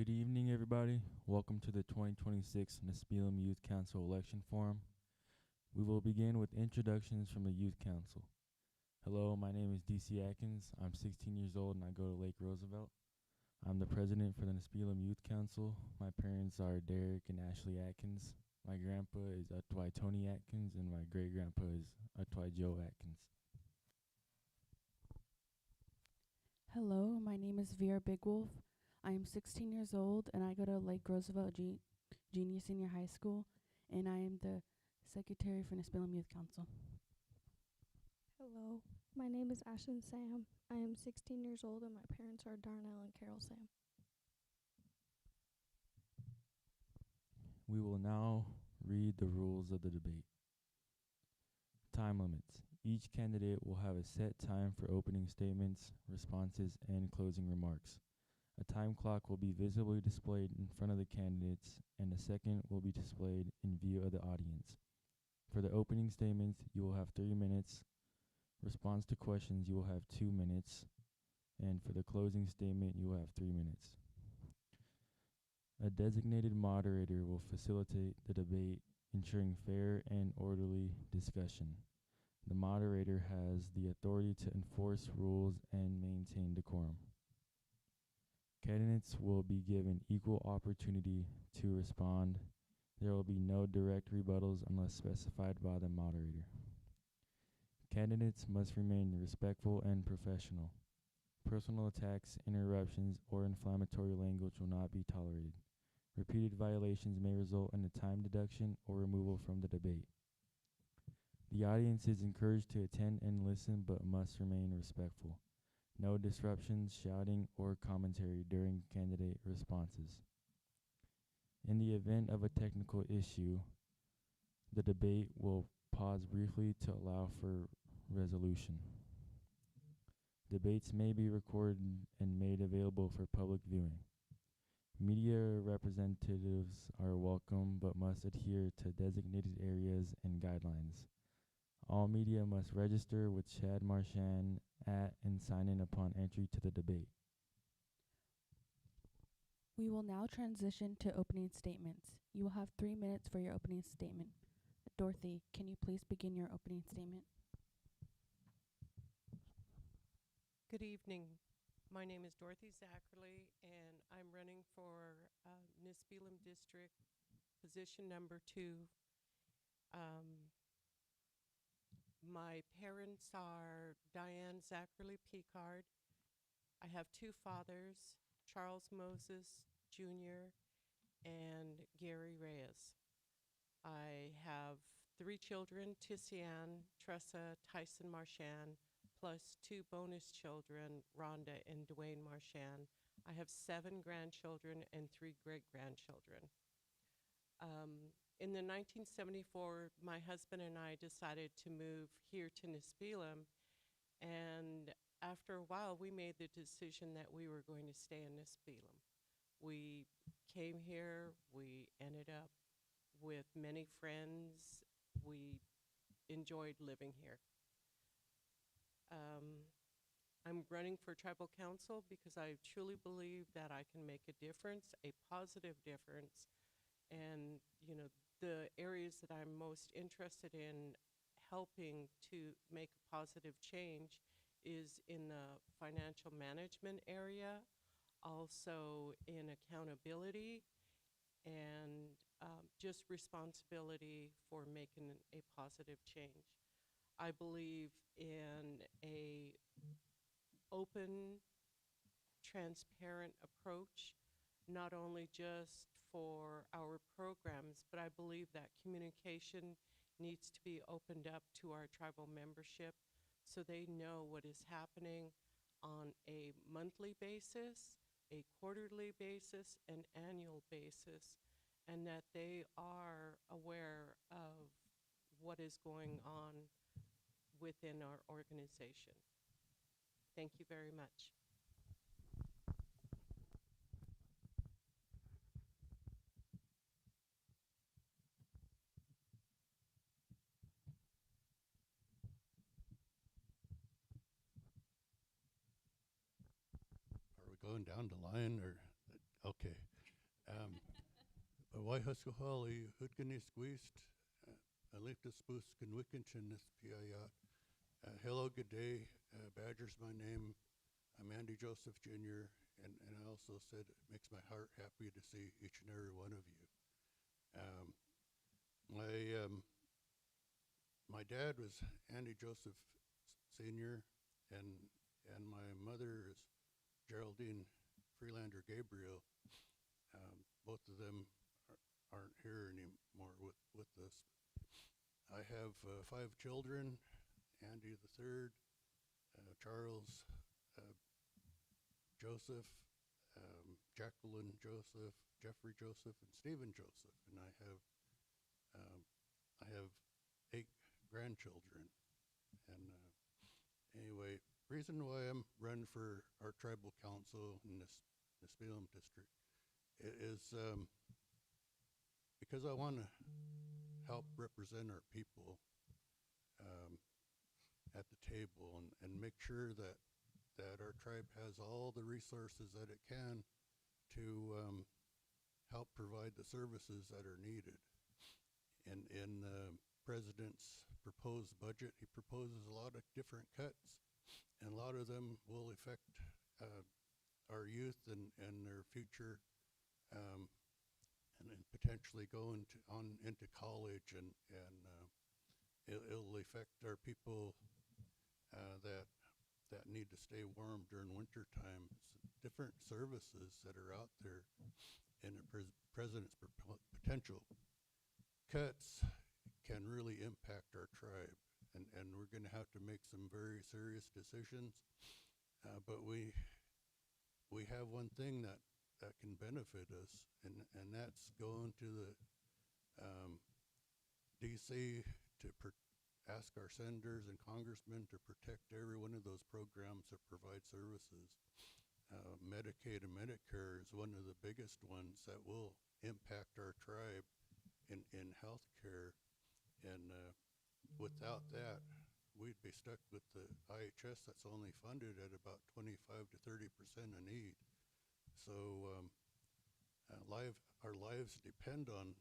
Good evening, everybody. Welcome to the 2026 Nespelem Youth Council Election Forum. We will begin with introductions from the Youth Council. Hello, my name is DC Atkins. I'm 16 years old and I go to Lake Roosevelt. I'm the president for the Nespelem Youth Council. My parents are Derek and Ashley Atkins. My grandpa is Atwai Tony Atkins and my great-grandpa is Atwai Joe Atkins. Hello, my name is Vera Bigwolf. I am 16 years old and I go to Lake Roosevelt Junior Senior High School, and I am the secretary for Nespelem Youth Council. Hello, my name is Ashton Sam. I am 16 years old and my parents are Darnell and Carol Sam. We will now read the rules of the debate. Time limits. Each candidate will have a set time for opening statements, responses, and closing remarks. A time clock will be visibly displayed in front of the candidates, and a second will be displayed in view of the audience. For the opening statements, you will have 3 minutes. Response to questions, you will have 2 minutes. And for the closing statement, you will have 3 minutes. A designated moderator will facilitate the debate, ensuring fair and orderly discussion. The moderator has the authority to enforce rules and maintain decorum. Candidates will be given equal opportunity to respond. There will be no direct rebuttals unless specified by the moderator. Candidates must remain respectful and professional. Personal attacks, interruptions, or inflammatory language will not be tolerated. Repeated violations may result in a time deduction or removal from the debate. The audience is encouraged to attend and listen but must remain respectful. No disruptions, shouting, or commentary during candidate responses. In the event of a technical issue, the debate will pause briefly to allow for resolution. Debates may be recorded and made available for public viewing. Media representatives are welcome but must adhere to designated areas and guidelines. All media must register with Chad Marchand at and sign in upon entry to the debate. We will now transition to opening statements. You will have 3 minutes for your opening statement. Dorothy, can you please begin your opening statement? Good evening. My name is Dorothy Zackerly, and I'm running for Nespelem District, position number 2. My parents are Diane Zackerly Picard. I have 2 fathers, Charles Moses Jr. and Gary Reyes. I have 3 children, Tissian, Tressa, Tyson Marchand, plus 2 bonus children, Rhonda and Dwayne Marchand. I have 7 grandchildren and 3 great-grandchildren. In the 1974, my husband and I decided to move here to Nespelem, and after a while, we made the decision that we were going to stay in Nespelem. We came here, we ended up with many friends. We enjoyed living here. I'm running for tribal council because I truly believe that I can make a difference, a positive difference. And, you know, the areas that I'm most interested in helping to make a positive change is in the financial management area, also in accountability, and just responsibility for making a positive change. I believe in a open, transparent approach, not only just for our programs, but I believe that communication needs to be opened up to our tribal membership so they know what is happening on a monthly basis, a quarterly basis, an annual basis, and that they are aware of what is going on within our organization. Thank you very much. Are we going down the line or? Okay. Waihaskahali Hutkanisquist, Alictus Buskan Wickinchin Piayat. Hello, good day. Badger's my name. I'm Andy Joseph Jr., and I also said it makes my heart happy to see each and every one of you. My dad was Andy Joseph Sr., and my mother is Geraldine Freelander Gabriel. Both of them aren't here anymore with us. I have 5 children: Andy the third, Charles, Joseph, Jacqueline Joseph, Jeffrey Joseph, and Stephen Joseph, and I have 8 grandchildren. And anyway, reason why I'm running for our tribal council in this Nespelem district is because I want to help represent our people at the table and make sure that our tribe has all the resources that it can to help provide the services that are needed. And in the president's proposed budget, he proposes a lot of different cuts, and a lot of them will affect our youth and their future, and then potentially go into college, and it'll affect our people that need to stay warm during winter time. Different services that are out there, and the president's potential cuts can really impact our tribe, and we're going to have to make some very serious decisions. But we have one thing that can benefit us, and that's going to the DC to ask our senators and congressmen to protect every one of those programs that provide services. Medicaid and Medicare is one of the biggest ones that will impact our tribe in health care, and without that, we'd be stuck with the IHS that's only funded at about 25 to 30% of need. So our lives depend on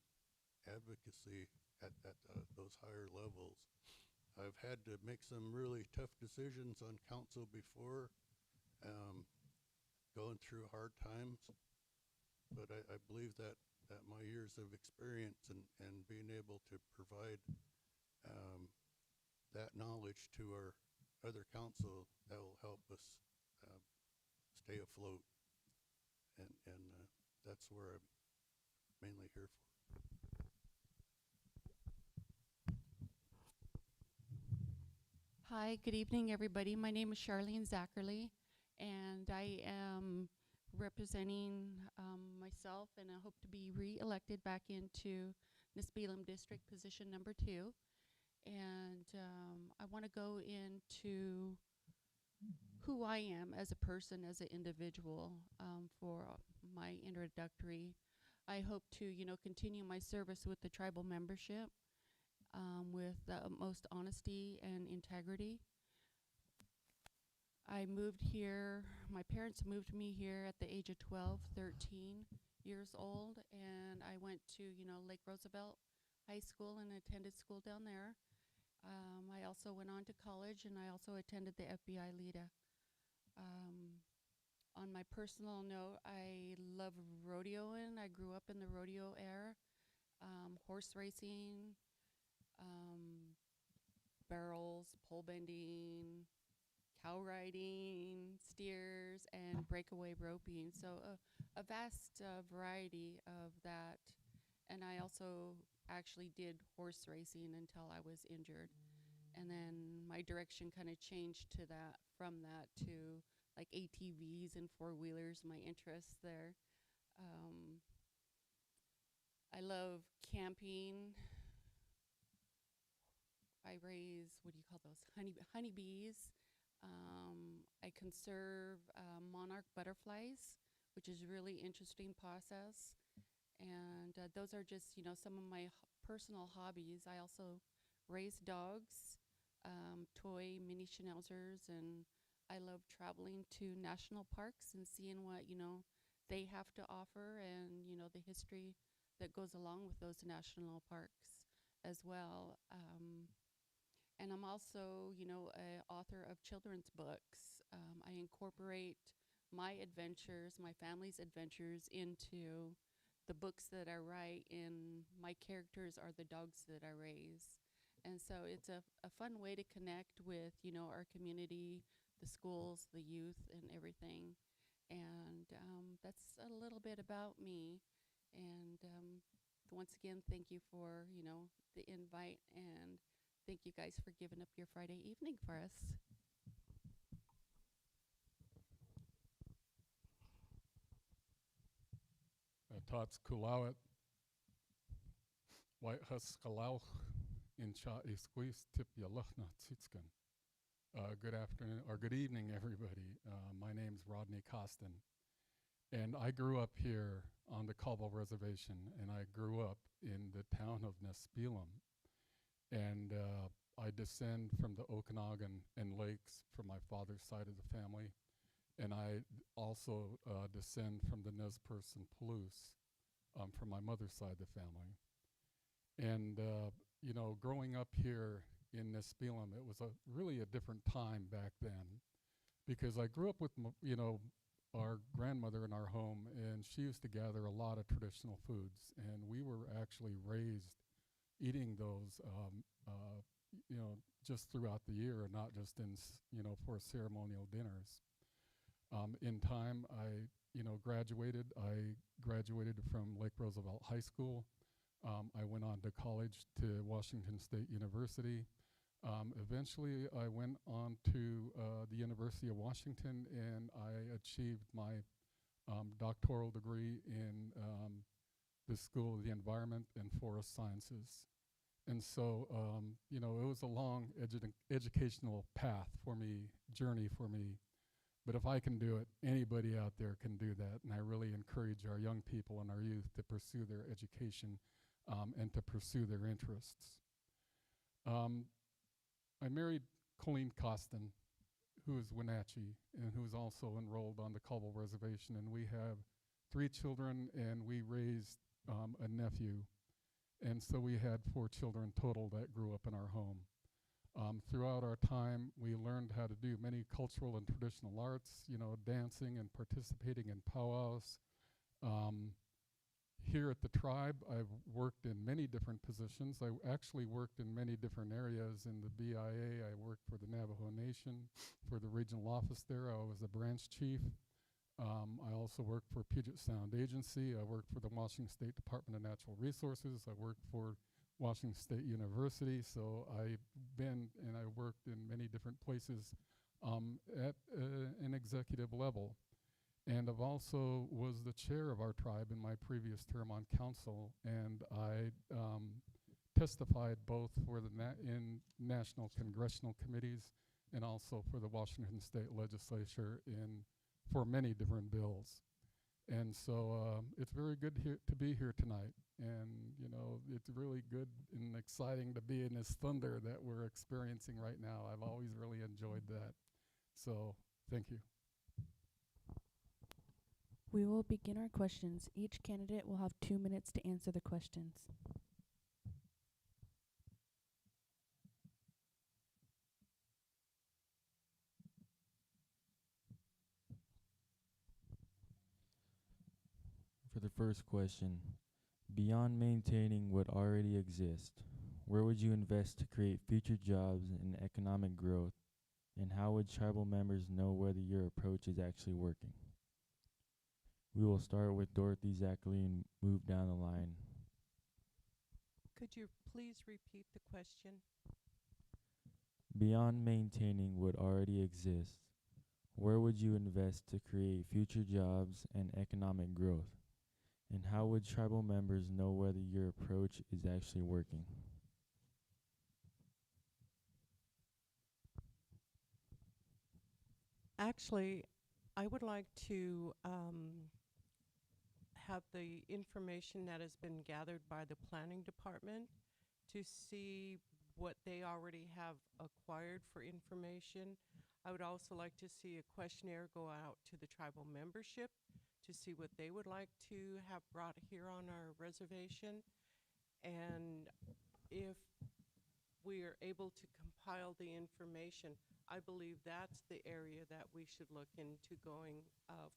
advocacy at those higher levels. I've had to make some really tough decisions on council before, going through hard times, but I believe that my years of experience and being able to provide that knowledge to our other council, that will help us stay afloat, and that's where I'm mainly here for. Hi, good evening, everybody. My name is Charlene Zachary, and I am representing myself, and I hope to be re-elected back into Nespelem District, position number 2. And I want to go into who I am as a person, as an individual, for my introductory. I hope to, continue my service with the tribal membership with the utmost honesty and integrity. I moved here, my parents moved me here at the age of 12, 13 years old, and I went to, Lake Roosevelt High School and attended school down there. I also went on to college, and I also attended the FBI LEDA. On my personal note, I love rodeoing. I grew up in the rodeo era, horse racing, barrels, pole bending, cow riding, steers, and breakaway roping. So a vast variety of that. And I also actually did horse racing until I was injured. And then my direction kind of changed to that, from that to like ATVs and 4-wheelers, my interests there. I love camping. I raise, what do you call those, honeybees. I conserve monarch butterflies, which is really interesting process. And those are just, some of my personal hobbies. I also raise dogs, toy mini schnauzers, and I love traveling to national parks and seeing what, they have to offer, and, the history that goes along with those national parks as well. And I'm also, you know, a author of children's books. I incorporate my adventures, my family's adventures into the books that I write, and my characters are the dogs that I raise. And so it's a fun way to connect with, you know, our community, the schools, the youth, and everything. And that's a little bit about me. And once again, thank you for, you know, the invite, and thank you guys for giving up your Friday evening for us. Tots kulawat, white huskalauch, in cha isquis tip yalachna tsitskan. Good afternoon, or good evening, everybody. My name's Rodney Costin, and I grew up here on the Caldwell Reservation, and I grew up in the town of Nespelem. And I descend from the Okanagan and Lakes from my father's side of the family. And I also descend from the Nez Perce and Palouse from my mother's side of the family. And, you know, growing up here in Nespelem, it was really a different time back then, because I grew up with, you know, our grandmother in our home, and she used to gather a lot of traditional foods. And we were actually raised eating those, you know, just throughout the year, and not just in, you know, for ceremonial dinners. In time, I, you know, graduated. I graduated from Lake Roosevelt High School. I went on to college to Washington State University. Eventually, I went on to the University of Washington, and I achieved my doctoral degree in the School of the Environment and Forest Sciences. And so, you know, it was a long educational path for me, journey for me. But if I can do it, anybody out there can do that. And I really encourage our young people and our youth to pursue their education and to pursue their interests. I married Colleen Costin, who is Wenatchee and who's also enrolled on the Caldwell Reservation. And we have 3 children, and we raised a nephew. And so we had 4 children total that grew up in our home. Throughout our time, we learned how to do many cultural and traditional arts, you know, dancing and participating in powwows. Here at the tribe, I've worked in many different positions. I actually worked in many different areas. In the BIA, I worked for the Navajo Nation, for the regional office there. I was a branch chief. I also worked for Puget Sound Agency. I worked for the Washington State Department of Natural Resources. I worked for Washington State University. So I've been and I worked in many different places at an executive level. And I've also was the chair of our tribe in my previous term on council, and I testified both for the in national congressional committees and also for the Washington State Legislature for many different bills. And so it's very good to be here tonight. And, you know, it's really good and exciting to be in this thunder that we're experiencing right now. I've always really enjoyed that. So thank you. We will begin our questions. Each candidate will have 2 minutes to answer the questions. For the first question, beyond maintaining what already exists, where would you invest to create future jobs and economic growth, and how would tribal members know whether your approach is actually working? We will start with Dorothy Zachary and move down the line. Could you please repeat the question? Beyond maintaining what already exists, where would you invest to create future jobs and economic growth? And how would tribal members know whether your approach is actually working? Actually, I would like to have the information that has been gathered by the planning department to see what they already have acquired for information. I would also like to see a questionnaire go out to the tribal membership to see what they would like to have brought here on our reservation. And if we are able to compile the information, I believe that's the area that we should look into going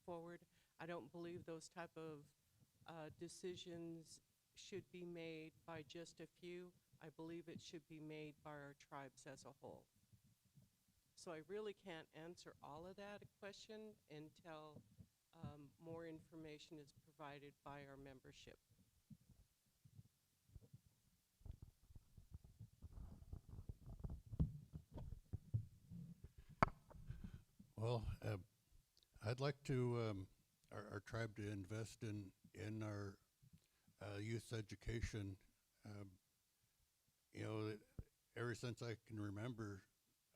forward. I don't believe those type of decisions should be made by just a few. I believe it should be made by our tribes as a whole. So I really can't answer all of that question until more information is provided by our membership. Well, I'd like to our tribe to invest in our youth education. Um, you know, ever since I can remember,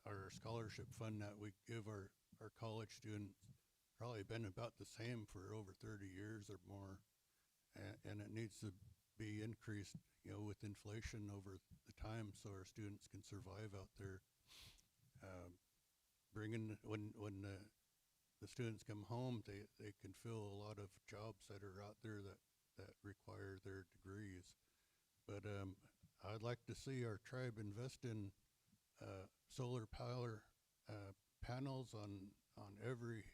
our scholarship fund that we give our college students probably been about the same for over 30 years or more, and it needs to be increased, you know, with inflation over the time, so our students can survive out there. Bringing when the students come home, they can fill a lot of jobs that are out there that require their degrees. But I'd like to see our tribe invest in solar power panels on every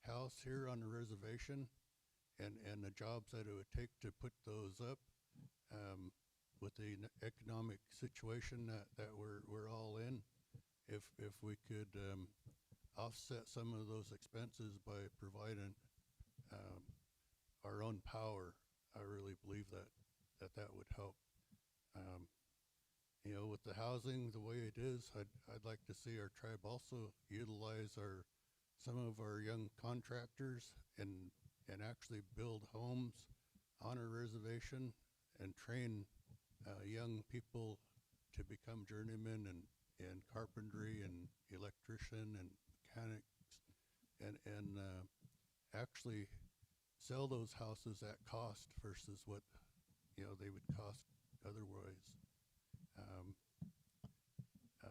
house here on the reservation, and the jobs that it would take to put those up. With the economic situation that we're all in, if we could offset some of those expenses by providing our own power, I really believe that would help. You know, with the housing the way it is, I'd like to see our tribe also utilize some of our young contractors and actually build homes on a reservation and train young people to become journeymen and carpentry and electrician and mechanics, and actually sell those houses at cost versus what, you know, they would cost otherwise.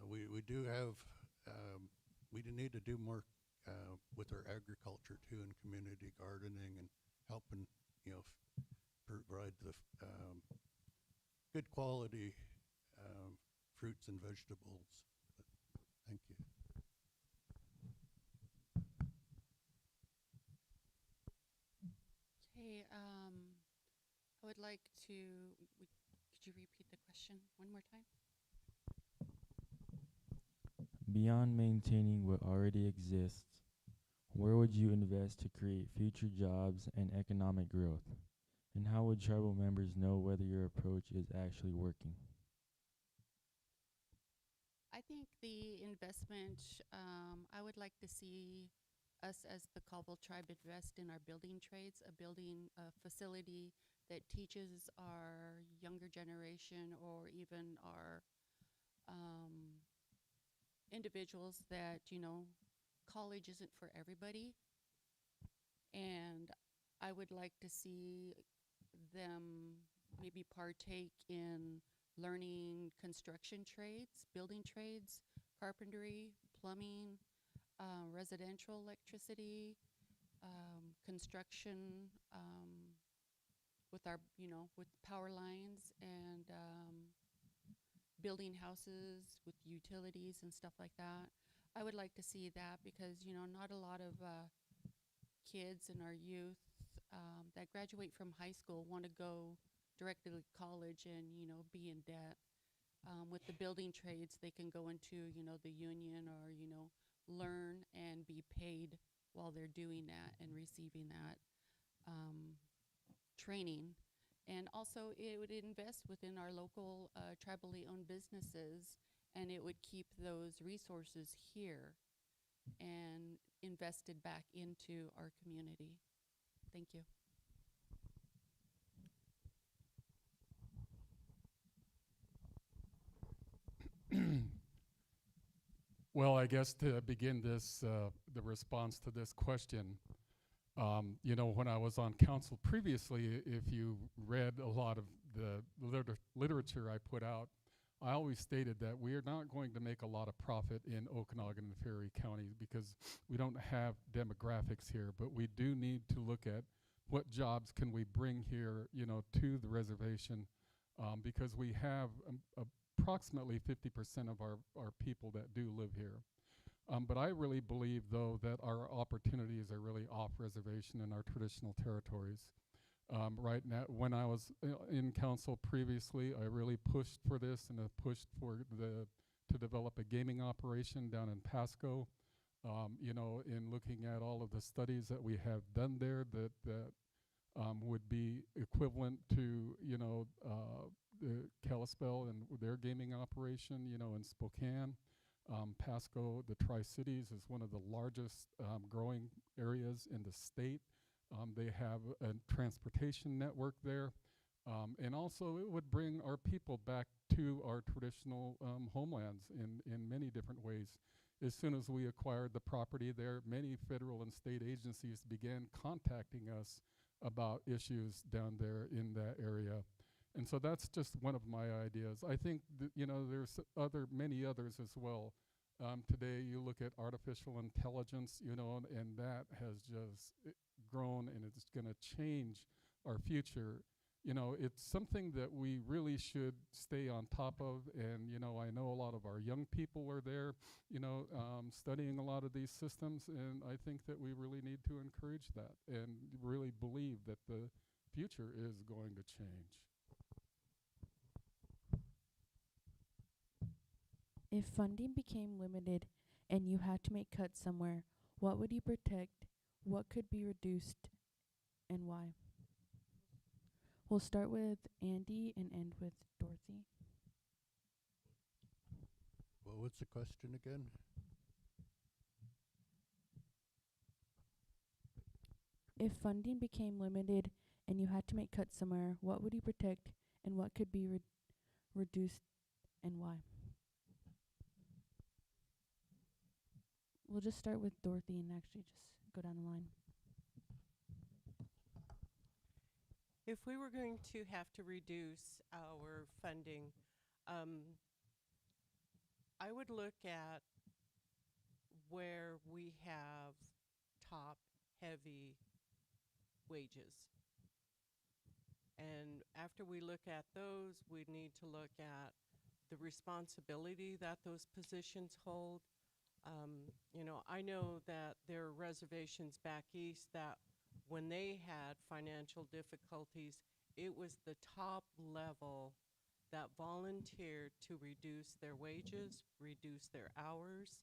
We do have we do need to do more with our agriculture too, and community gardening and helping, you know, provide the good quality fruits and vegetables. But thank you. Okay, I would like to, could you repeat the question one more time? Beyond maintaining what already exists, where would you invest to create future jobs and economic growth? And how would tribal members know whether your approach is actually working? I think the investment, I would like to see us as the Caldwell tribe invest in our building trades, a facility that teaches our younger generation or even our individuals that, you know, college isn't for everybody. And I would like to see them maybe partake in learning construction trades, building trades, carpentry, plumbing, residential electricity, construction with our, you know, with power lines, and building houses with utilities and stuff like that. I would like to see that because, you know, not a lot of kids in our youth that graduate from high school want to go directly to college and, you know, be in debt. With the building trades, they can go into, you know, the union or, you know, learn and be paid while they're doing that and receiving that training. And also it would invest within our local tribally owned businesses, and it would keep those resources here and invested back into our community. Thank you. Well, I guess to begin this, the response to this question, you know, when I was on council previously, if you read a lot of the literature I put out, I always stated that we are not going to make a lot of profit in Okanagan and Ferry counties because we don't have demographics here, but we do need to look at what jobs can we bring here, to the reservation, because we have approximately 50% of our people that do live here. But I really believe, though, that our opportunities are really off reservation in our traditional territories. Right now, when I was in council previously, I really pushed for this and pushed for to develop a gaming operation down in Pasco. In looking at all of the studies that we have done there, that would be equivalent to the Kalispell and their gaming operation, in Spokane. Pasco, the Tri-Cities, is one of the largest growing areas in the state. They have a transportation network there. And also it would bring our people back to our traditional homelands in many different ways. As soon as we acquired the property there, many federal and state agencies began contacting us about issues down there in that area. And so that's just one of my ideas. I think there's many others as well. Today you look at artificial intelligence, and that has just grown, and it's going to change our future. It's something that we really should stay on top of. And, I know a lot of our young people are there, studying a lot of these systems. And I think that we really need to encourage that and really believe that the future is going to change. If funding became limited and you had to make cuts somewhere, what would you protect? What could be reduced and why? We'll start with Andy and end with Dorothy. Well, what's the question again? If funding became limited and you had to make cuts somewhere, what would you protect and what could be reduced and why? We'll just start with Dorothy and actually just go down the line. If we were going to have to reduce our funding, I would look at where we have top-heavy wages. And after we look at those, we need to look at the responsibility that those positions hold. I know that there are reservations back east that when they had financial difficulties, it was the top level that volunteered to reduce their wages, reduce their hours,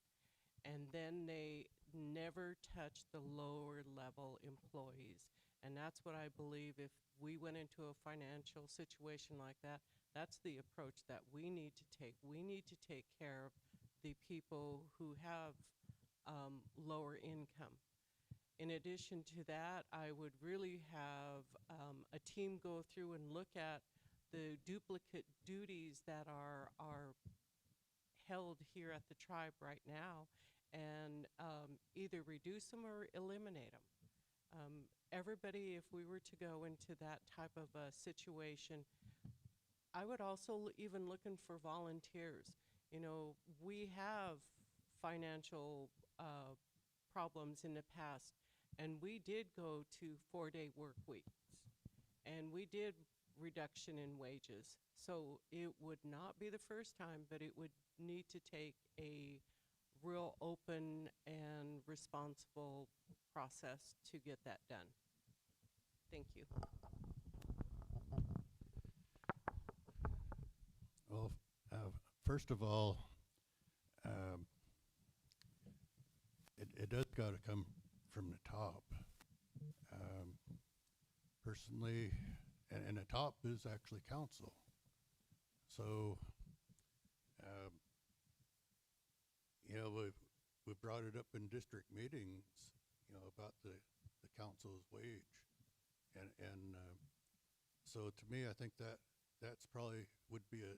and then they never touched the lower level employees. And that's what I believe, if we went into a financial situation like that, that's the approach that we need to take. We need to take care of the people who have lower income. In addition to that, I would really have a team go through and look at the duplicate duties that are held here at the tribe right now, and either reduce them or eliminate them. Everybody, if we were to go into that type of a situation, I would also even looking for volunteers. We have financial problems in the past, and we did go to 4-day work weeks, and we did reduction in wages. So it would not be the first time, but it would need to take a real open and responsible process to get that done. Thank you. Well, first of all, it does got to come from the top. Personally, and the top is actually council. So, we've brought it up in district meetings, about the council's wage, and so to me, I think that's probably would be a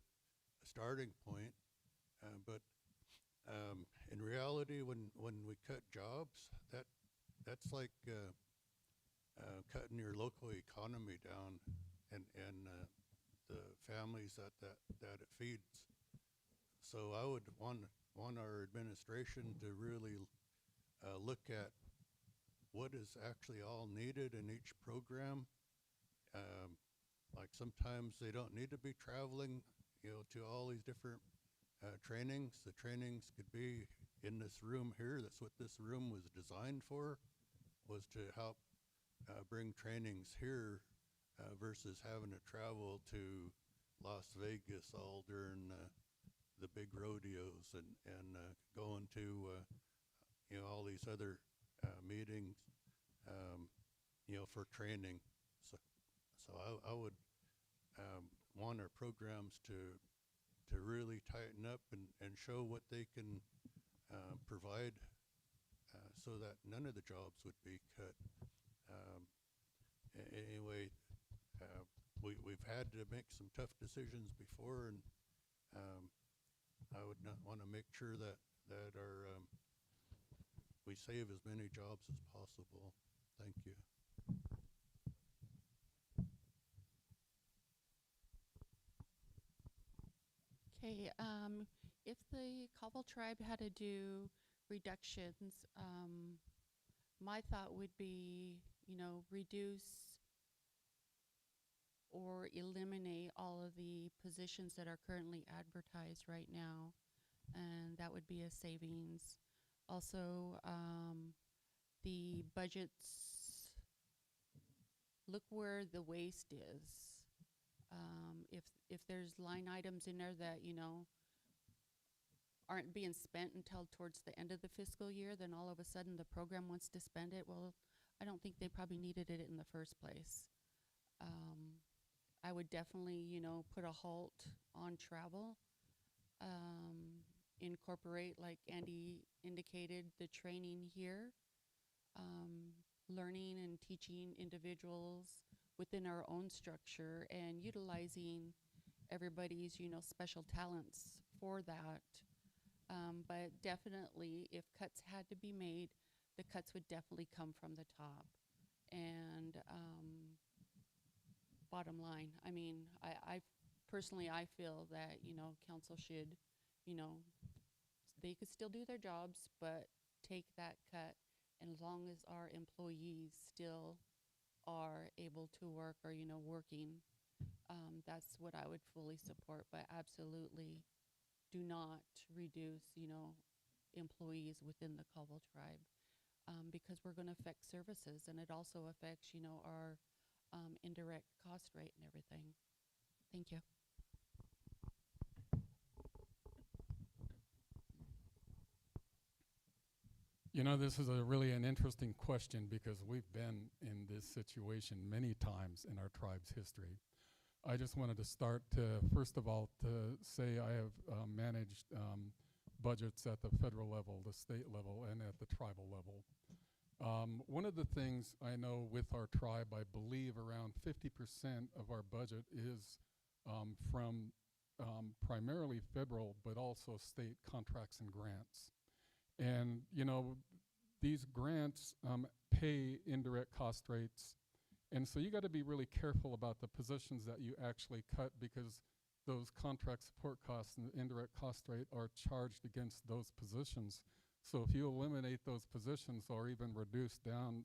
starting point, but in reality, when we cut jobs, that's like cutting your local economy down, and the families that it feeds. So I would want our administration to really look at what is actually all needed in each program. Like sometimes they don't need to be traveling, to all these different trainings. The trainings could be in this room here. That's what this room was designed for, was to help bring trainings here versus having to travel to Las Vegas all during the big rodeos and going to all these other meetings for training. So I would want our programs to really tighten up and show what they can provide so that none of the jobs would be cut. Anyway, we've had to make some tough decisions before, and I would not want to make sure that our we save as many jobs as possible. Thank you. Okay, if the Cobble tribe had to do reductions, my thought would be, reduce or eliminate all of the positions that are currently advertised right now, and that would be a savings. Also, the budgets, look where the waste is. If there's line items in there that, aren't being spent until towards the end of the fiscal year, then all of a sudden the program wants to spend it. Well, I don't think they probably needed it in the first place. I would definitely, put a halt on travel. Incorporate, like Andy indicated, the training here, learning and teaching individuals within our own structure and utilizing everybody's, special talents for that. But definitely, if cuts had to be made, the cuts would definitely come from the top. And bottom line, I mean, I personally, I feel that, council should, they could still do their jobs, but take that cut. And as long as our employees still are able to work or, working, that's what I would fully support. But absolutely do not reduce, employees within the Cobble tribe, because we're going to affect services, and it also affects, our indirect cost rate and everything. Thank you. This is really an interesting question because we've been in this situation many times in our tribe's history. I just wanted to start to, first of all, to say I have managed budgets at the federal level, the state level, and at the tribal level. One of the things I know with our tribe, I believe around 50% of our budget is from primarily federal, but also state contracts and grants. And, these grants pay indirect cost rates. And so you got to be really careful about the positions that you actually cut, because those contract support costs and the indirect cost rate are charged against those positions. So if you eliminate those positions or even reduce down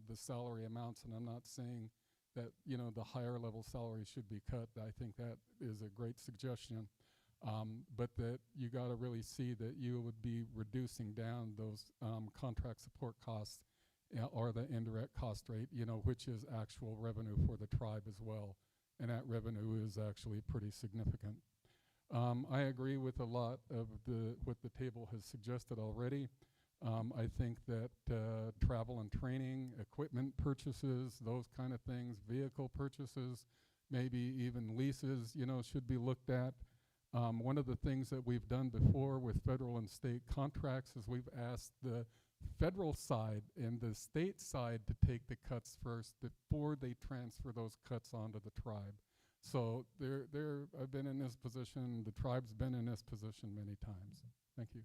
the salary amounts, and I'm not saying that, the higher level salary should be cut, I think that is a great suggestion. But that you got to really see that you would be reducing down those contract support costs or the indirect cost rate, which is actual revenue for the tribe as well. And that revenue is actually pretty significant. I agree with a lot of what the table has suggested already. I think that travel and training, equipment purchases, those kind of things, vehicle purchases, maybe even leases, should be looked at. One of the things that we've done before with federal and state contracts is we've asked the federal side and the state side to take the cuts first before they transfer those cuts onto the tribe. So I've been in this position, the tribe's been in this position many times. Thank you.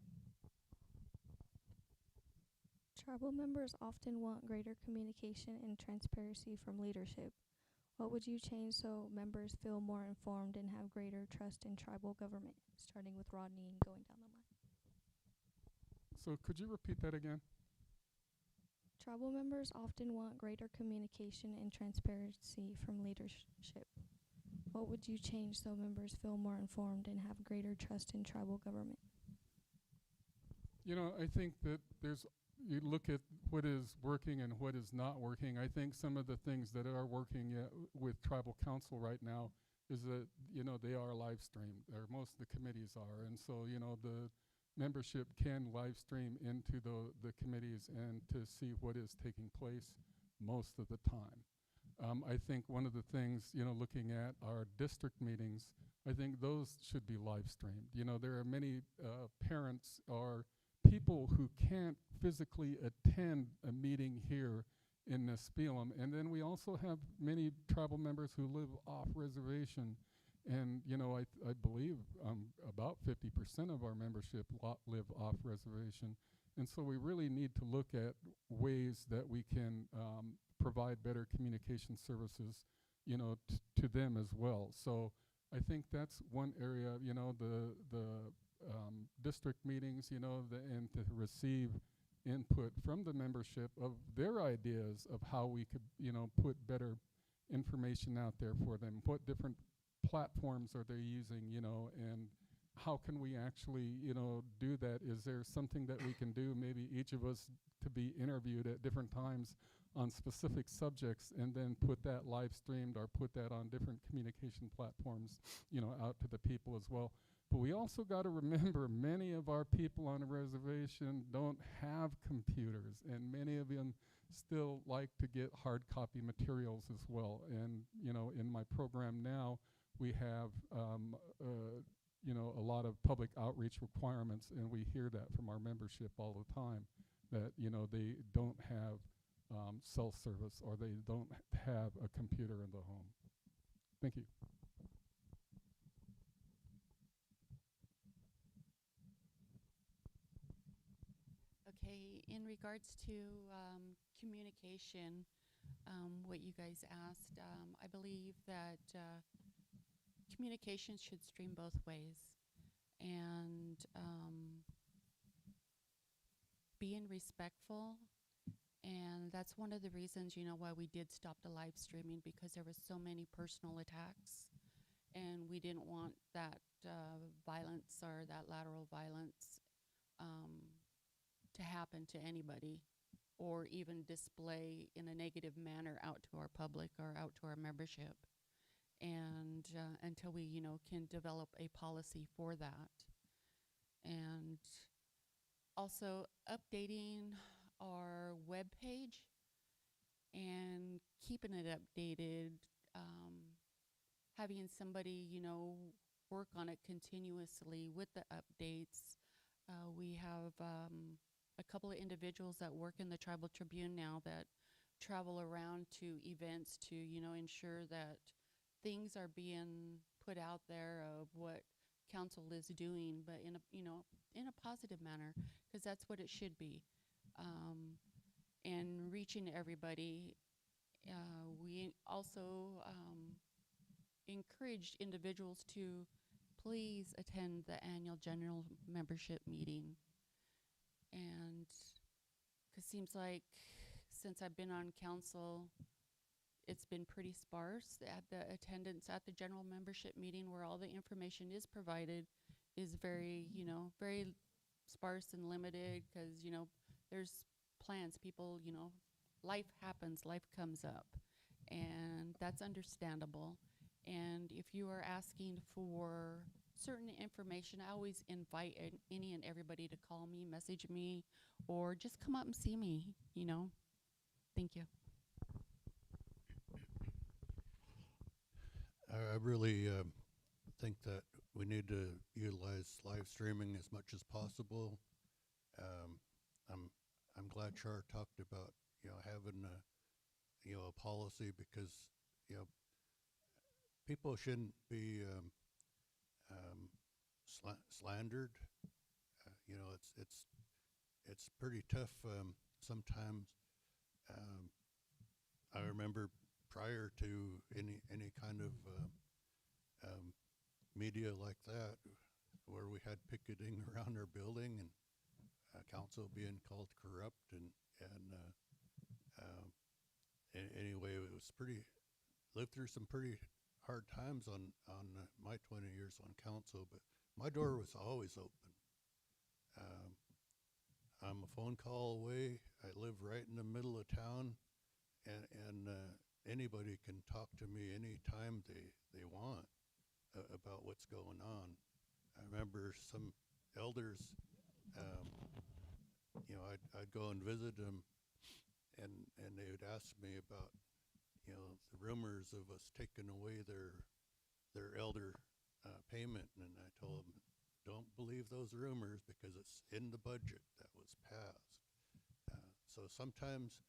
Tribal members often want greater communication and transparency from leadership. What would you change so members feel more informed and have greater trust in tribal government, starting with Rodney and going down the line? So could you repeat that again? Tribal members often want greater communication and transparency from leadership. What would you change so members feel more informed and have greater trust in tribal government? You know, I think that you look at what is working and what is not working. I think some of the things that are working with tribal council right now is that, you know, they are live streamed, or most of the committees are. And so, you know, the membership can live stream into the committees and to see what is taking place most of the time. I think one of the things, you know, looking at our district meetings, I think those should be live streamed. You know, there are many parents or people who can't physically attend a meeting here in Nespelem. And then we also have many tribal members who live off reservation. And, you know, I believe about 50% of our membership live off reservation. And so we really need to look at ways that we can provide better communication services, you know, to them as well. So I think that's one area, you know, the district meetings, you know, and to receive input from the membership of their ideas of how we could, you know, put better information out there for them. What different platforms are they using, you know, and how can we actually, you know, do that? Is there something that we can do, maybe each of us to be interviewed at different times on specific subjects and then put that live streamed or put that on different communication platforms, you know, out to the people as well. But we also got to remember many of our people on a reservation don't have computers, and many of them still like to get hard copy materials as well. And, you know, in my program now, we have, you know, a lot of public outreach requirements, and we hear that from our membership all the time, that, you know, they don't have cell service or they don't have a computer in the home. Thank you. Okay, in regards to communication, what you guys asked, I believe that communication should stream both ways, and being respectful. And that's one of the reasons, you know, why we did stop the live streaming, because there was so many personal attacks, and we didn't want that violence or that lateral violence to happen to anybody, or even display in a negative manner out to our public or out to our membership. And until we, you know, can develop a policy for that. And also updating our webpage and keeping it updated, having somebody, you know, work on it continuously with the updates. We have a couple of individuals that work in the Tribal Tribune now that travel around to events to, you know, ensure that things are being put out there of what council is doing, but in a, you know, in a positive manner, because that's what it should be. And reaching everybody. We also encouraged individuals to please attend the annual general membership meeting. And it seems like since I've been on council, it's been pretty sparse. The attendance at the general membership meeting, where all the information is provided, is very, you know, very sparse and limited, because, you know, there's plans, people, you know, life happens, life comes up, and that's understandable. And if you are asking for certain information, I always invite any and everybody to call me, message me, or just come up and see me, you know. Thank you. I really think that we need to utilize live streaming as much as possible. I'm glad Char talked about, you know, having a policy, because, you know, people shouldn't be slandered. You know, it's pretty tough sometimes. I remember prior to any kind of media like that, where we had picketing around our building and council being called corrupt, and Um, anyway, it was lived through some pretty hard times on my 20 years on council, but my door was always open. Um, I'm a phone call away. I live right in the middle of town, and anybody can talk to me anytime they want about what's going on. I remember some elders, um, I'd go and visit them, and they would ask me about, the rumors of us taking away their elder payment, and I told them, don't believe those rumors because it's in the budget that was passed. So sometimes,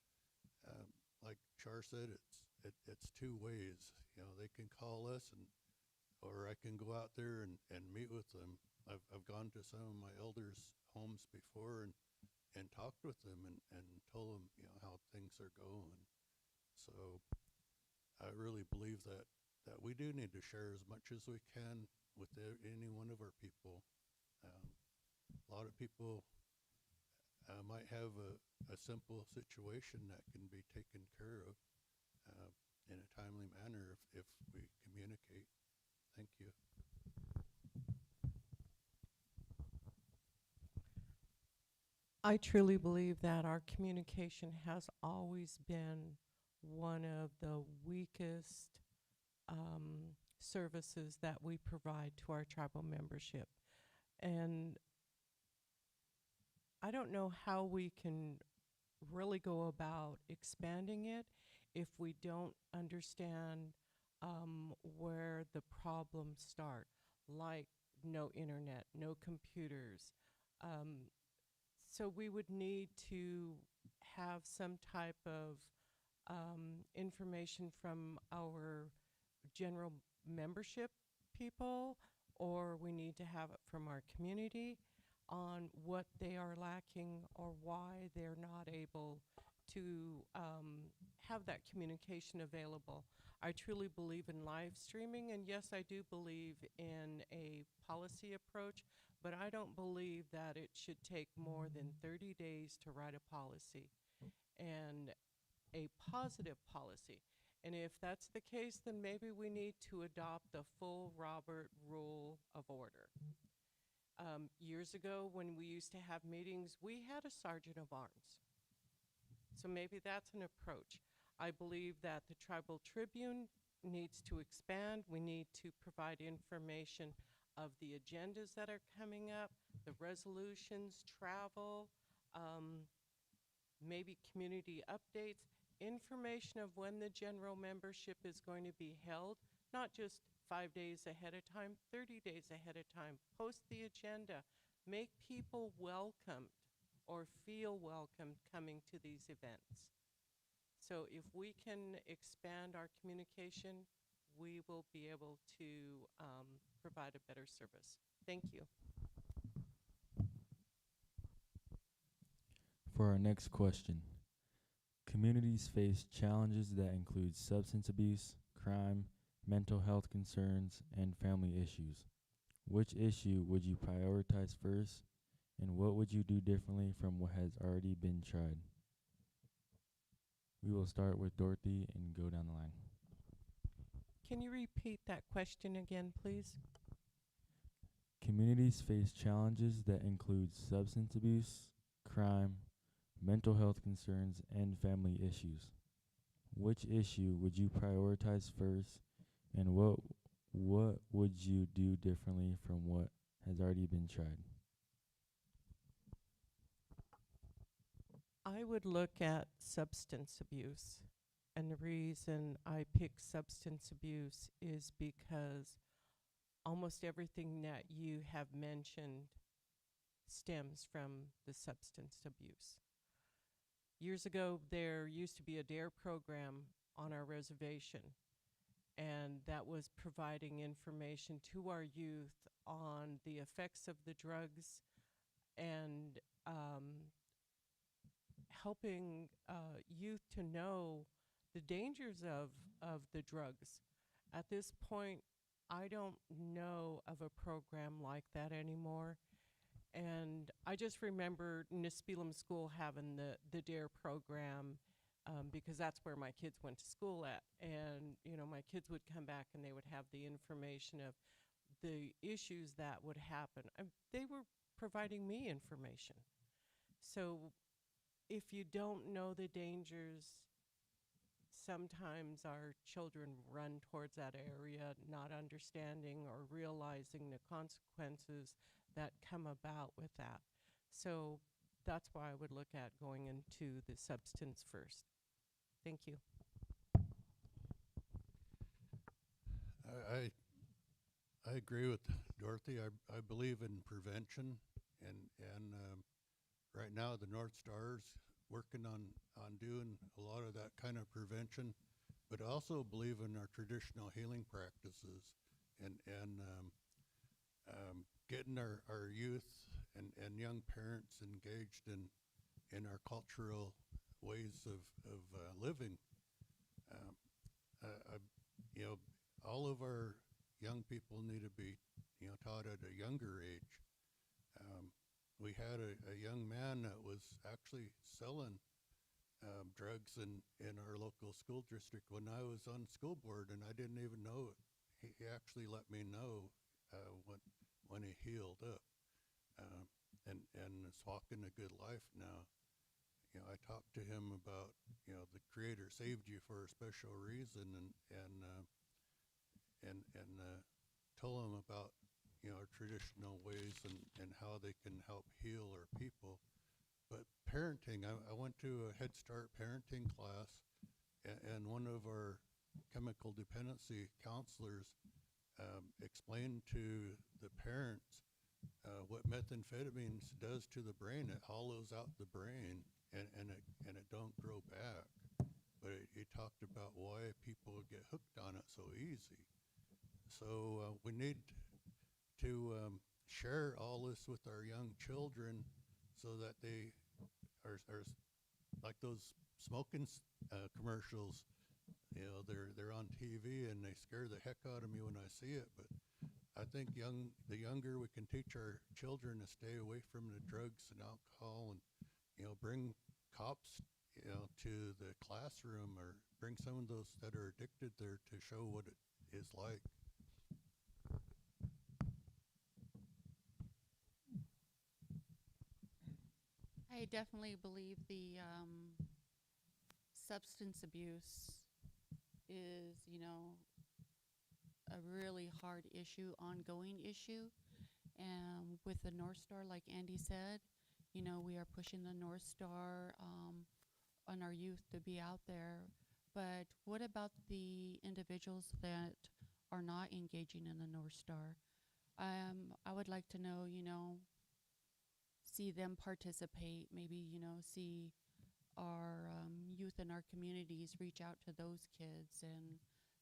like Char said, it's two ways. They can call us, or I can go out there and meet with them. I've gone to some of my elders' homes before and talked with them and told them how things are going. So I really believe that we do need to share as much as we can with any one of our people. A lot of people might have a simple situation that can be taken care of in a timely manner if we communicate. Thank you. I truly believe that our communication has always been one of the weakest services that we provide to our tribal membership. And I don't know how we can really go about expanding it if we don't understand where the problems start, like no internet, no computers. Um, so we would need to have some type of information from our general membership people, or we need to have it from our community on what they are lacking or why they're not able to have that communication available. I truly believe in live streaming, and yes, I do believe in a policy approach, but I don't believe that it should take more than 30 days to write a policy, and a positive policy. And if that's the case, then maybe we need to adopt the full Robert Rule of Order. Years ago, when we used to have meetings, we had a sergeant of arms. So maybe that's an approach. I believe that the Tribal Tribune needs to expand. We need to provide information of the agendas that are coming up, the resolutions, travel, maybe community updates, information of when the general membership is going to be held, not just 5 days ahead of time, 30 days ahead of time. Post the agenda. Make people welcomed or feel welcomed coming to these events. So if we can expand our communication, we will be able to provide a better service. Thank you. For our next question, communities face challenges that include substance abuse, crime, mental health concerns, and family issues. Which issue would you prioritize first, and what would you do differently from what has already been tried? We will start with Dorothy and go down the line. Can you repeat that question again, please? Communities face challenges that include substance abuse, crime, mental health concerns, and family issues. Which issue would you prioritize first, and what would you do differently from what has already been tried? I would look at substance abuse. And the reason I pick substance abuse is because almost everything that you have mentioned stems from the substance abuse. Years ago, there used to be a DARE program on our reservation, and that was providing information to our youth on the effects of the drugs and helping youth to know the dangers of the drugs. At this point, I don't know of a program like that anymore. And I just remember Nespelem School having the DARE program because that's where my kids went to school at. And, you know, my kids would come back and they would have the information of the issues that would happen. They were providing me information. So if you don't know the dangers, sometimes our children run towards that area, not understanding or realizing the consequences that come about with that. So that's why I would look at going into the substance first. Thank you. I agree with Dorothy. I believe in prevention, and right now the North Star's working on doing a lot of that kind of prevention, but I also believe in our traditional healing practices and getting our youth and young parents engaged in our cultural ways of living. I, you know, all of our young people need to be, you know, taught at a younger age. We had a young man that was actually selling drugs in our local school district when I was on school board, and I didn't even know it. He actually let me know when he healed up, and is walking a good life now. You know, I talked to him about, you know, the Creator saved you for a special reason, and told him about, you know, our traditional ways and how they can help heal our people. But parenting, I went to a Head Start parenting class, and one of our chemical dependency counselors explained to the parents what methamphetamine does to the brain. It hollows out the brain, and it don't grow back. But he talked about why people get hooked on it so easy. So we need to share all this with our young children so that they are like those smoking commercials. You know, they're on TV and they scare the heck out of me when I see it. But I think the younger we can teach our children to stay away from the drugs and alcohol, and, you know, bring cops, you know, to the classroom, or bring some of those that are addicted there to show what it is like. I definitely believe the substance abuse is, you know, a really hard issue, ongoing issue. And with the North Star, like Andy said, you know, we are pushing the North Star on our youth to be out there. But what about the individuals that are not engaging in the North Star? I would like to know, you know, see them participate, maybe, you know, see our youth in our communities reach out to those kids and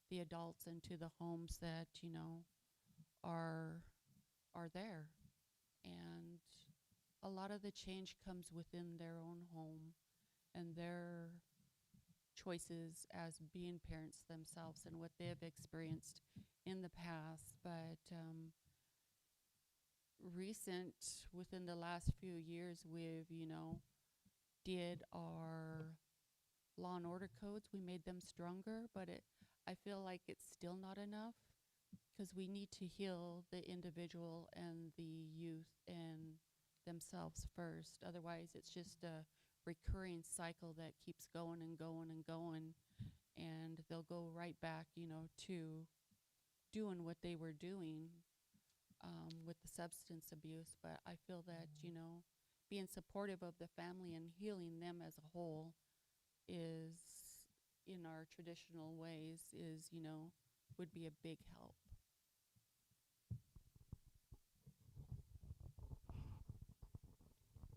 the adults and to the homes that, you know, are there. And a lot of the change comes within their own home and their choices as being parents themselves and what they have experienced in the past. But within the last few years, we've, you know, did our law and order codes. We made them stronger, but I feel like it's still not enough, because we need to heal the individual and the youth and themselves first. Otherwise, it's just a recurring cycle that keeps going and going and going, and they'll go right back, you know, to doing what they were doing with the substance abuse. But I feel that, you know, being supportive of the family and healing them as a whole is, in our traditional ways, is, you know, would be a big help.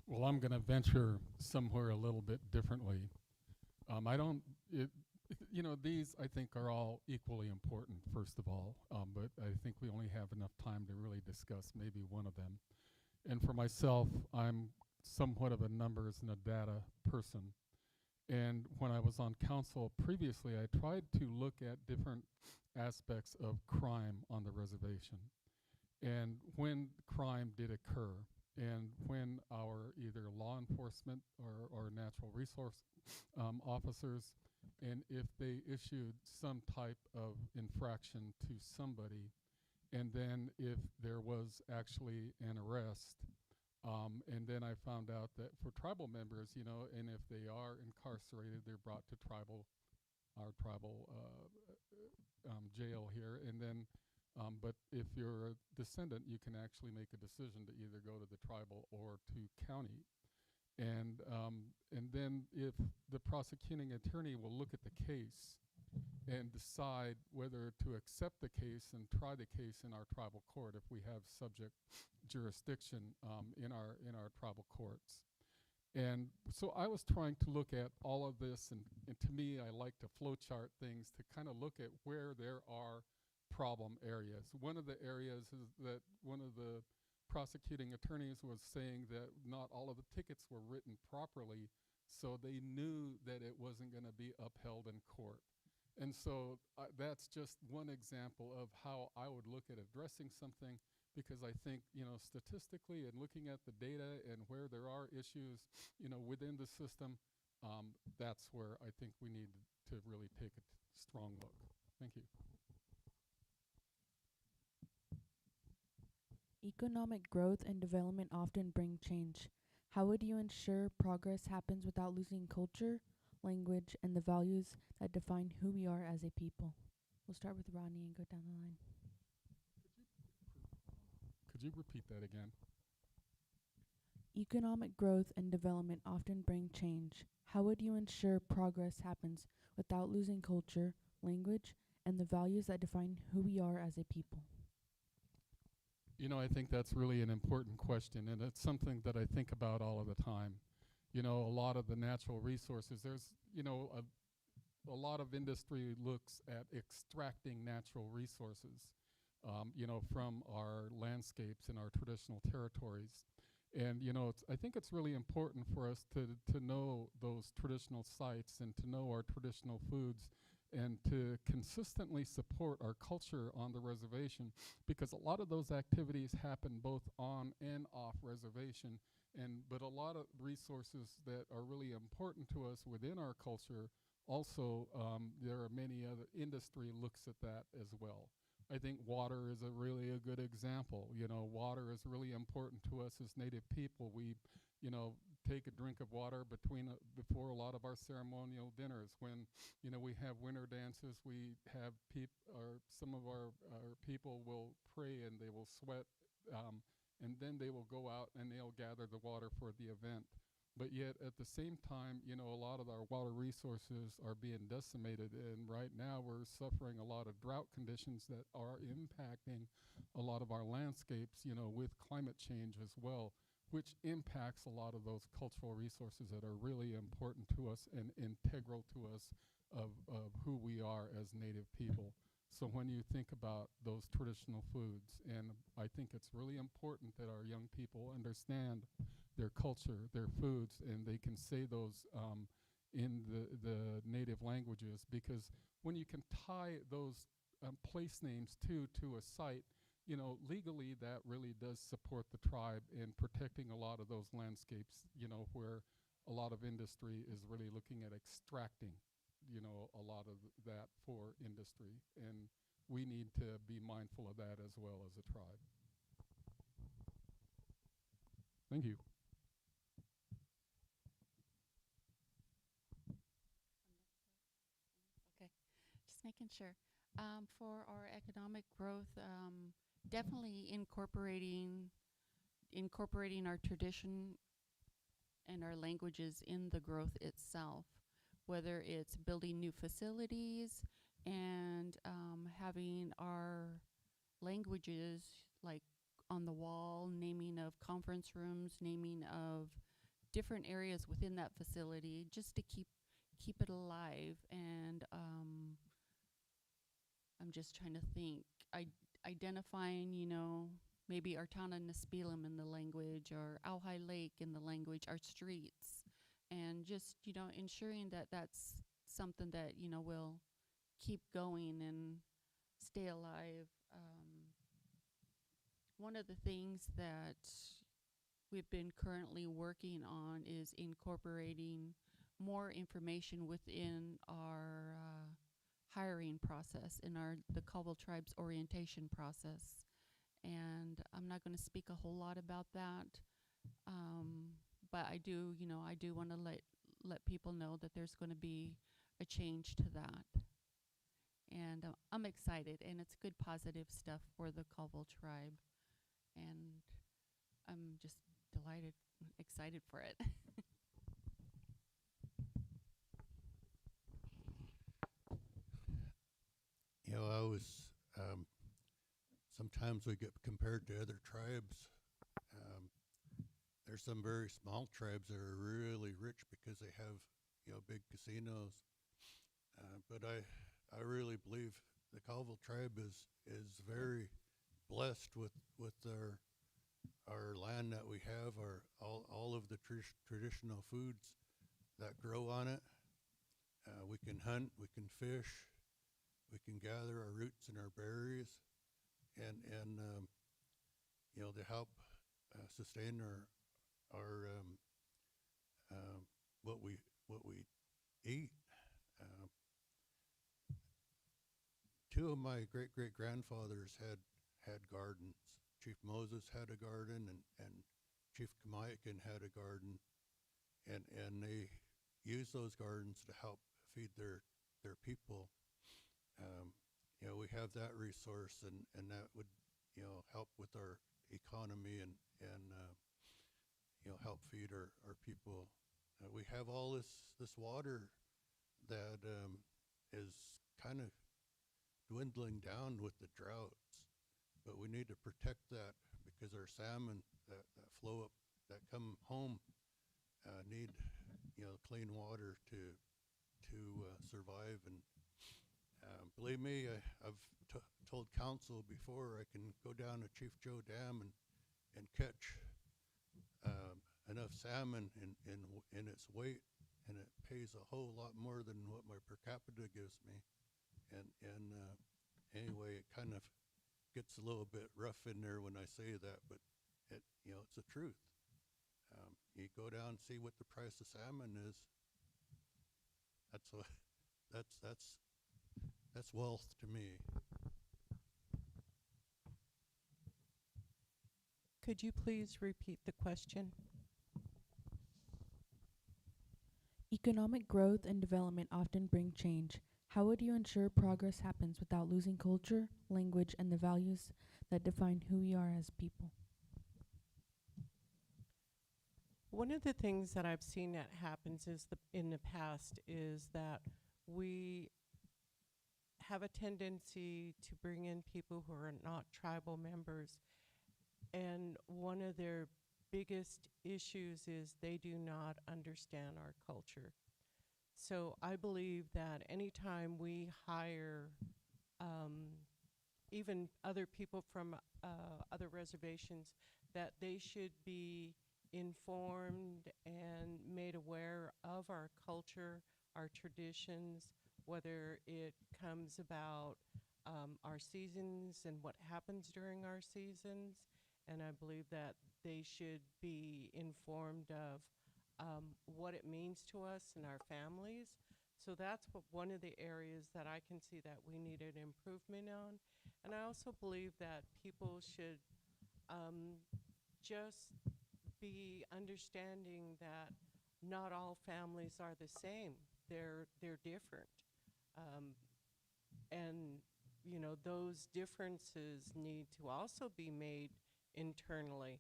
Well, I'm going to venture somewhere a little bit differently. You know, these I think are all equally important, first of all, but I think we only have enough time to really discuss maybe one of them. And for myself, I'm somewhat of a numbers and a data person. And when I was on council previously, I tried to look at different aspects of crime on the reservation and when crime did occur. And when our either law enforcement or natural resource officers, and if they issued some type of infraction to somebody, and then if there was actually an arrest, and then I found out that for tribal members, you know, and if they are incarcerated, they're brought to our tribal jail here, and then but if you're a descendant, you can actually make a decision to either go to the tribal or to county. And then if the prosecuting attorney will look at the case and decide whether to accept the case and try the case in our tribal court if we have subject jurisdiction in our tribal courts. And so I was trying to look at all of this, and to me, I like to flowchart things to kind of look at where there are problem areas. One of the areas is that one of the prosecuting attorneys was saying that not all of the tickets were written properly, so they knew that it wasn't going to be upheld in court. And so that's just one example of how I would look at addressing something, because I think, you know, statistically and looking at the data and where there are issues, you know, within the system, that's where I think we need to really take a strong look. Thank you. Economic growth and development often bring change. How would you ensure progress happens without losing culture, language, and the values that define who we are as a people? We'll start with Rodney and go down the line. Could you repeat that again? Economic growth and development often bring change. How would you ensure progress happens without losing culture, language, and the values that define who we are as a people? You know, I think that's really an important question, and it's something that I think about all of the time. You know, a lot of the natural resources, there's, you know, a lot of industry looks at extracting natural resources, you know, from our landscapes and our traditional territories. And, you know, I think it's really important for us to know those traditional sites and to know our traditional foods and to consistently support our culture on the reservation, because a lot of those activities happen both on and off reservation. But a lot of resources that are really important to us within our culture, also there are many other industry looks at that as well. I think water is really a good example. You know, water is really important to us as Native people. We, you know, take a drink of water before a lot of our ceremonial dinners. When, you know, we have winter dances, we have some of our people will pray and they will sweat, and then they will go out and they'll gather the water for the event. But yet at the same time, you know, a lot of our water resources are being decimated, and right now we're suffering a lot of drought conditions that are impacting a lot of our landscapes, you know, with climate change as well, which impacts a lot of those cultural resources that are really important to us and integral to us of who we are as Native people. So when you think about those traditional foods, and I think it's really important that our young people understand their culture, their foods, and they can say those in the native languages, because when you can tie those place names to a site, you know, legally that really does support the tribe in protecting a lot of those landscapes, you know, where a lot of industry is really looking at extracting, you know, a lot of that for industry. And we need to be mindful of that as well as a tribe. Thank you. Okay, just making sure. For our economic growth, definitely incorporating our tradition and our languages in the growth itself, whether it's building new facilities and having our languages like on the wall, naming of conference rooms, naming of different areas within that facility, just to keep it alive. And I'm just trying to think, identifying, you know, maybe Artana Nespelem in the language, or Auhai Lake in the language, our streets, and just, you know, ensuring that that's something that, you know, will keep going and stay alive. One of the things that we've been currently working on is incorporating more information within our hiring process, in the Caldwell Tribe's orientation process. And I'm not going to speak a whole lot about that, but I do want to let people know that there's going to be a change to that. And I'm excited, and it's good positive stuff for the Caldwell Tribe. And I'm just delighted, excited for it. You know, I was, sometimes we get compared to other tribes. Um, there's some very small tribes that are really rich because they have, you know, big casinos. But I really believe the Caldwell tribe is very blessed with our land that we have, all of the traditional foods that grow on it. We can hunt, we can fish, we can gather our roots and our berries, and you know, to help sustain our what we eat. Um, Two of my great grandfathers had gardens. Chief Moses had a garden, and Chief Kamayakan had a garden, and they used those gardens to help feed their people. You know, we have that resource, and that would, you know, help with our economy and you know, help feed our people. We have all this water that is kind of dwindling down with the droughts, but we need to protect that because our salmon that flow up, that come home, need, you know, clean water to survive. And believe me, I've told council before, I can go down to Chief Joe Dam and catch enough salmon in its weight, and it pays a whole lot more than what my per capita gives me. And anyway, it kind of gets a little bit rough in there when I say that, but it, you know, it's the truth. You go down and see what the price of salmon is. That's wealth to me. Could you please repeat the question? Economic growth and development often bring change. How would you ensure progress happens without losing culture, language, and the values that define who we are as people? One of the things that I've seen that happens is in the past is that we have a tendency to bring in people who are not tribal members, and one of their biggest issues is they do not understand our culture. So I believe that anytime we hire even other people from other reservations, that they should be informed and made aware of our culture, our traditions, whether it comes about our seasons and what happens during our seasons. And I believe that they should be informed of what it means to us and our families. So that's one of the areas that I can see that we need an improvement on. And I also believe that people should just be understanding that not all families are the same. They're different. And you know, those differences need to also be made internally,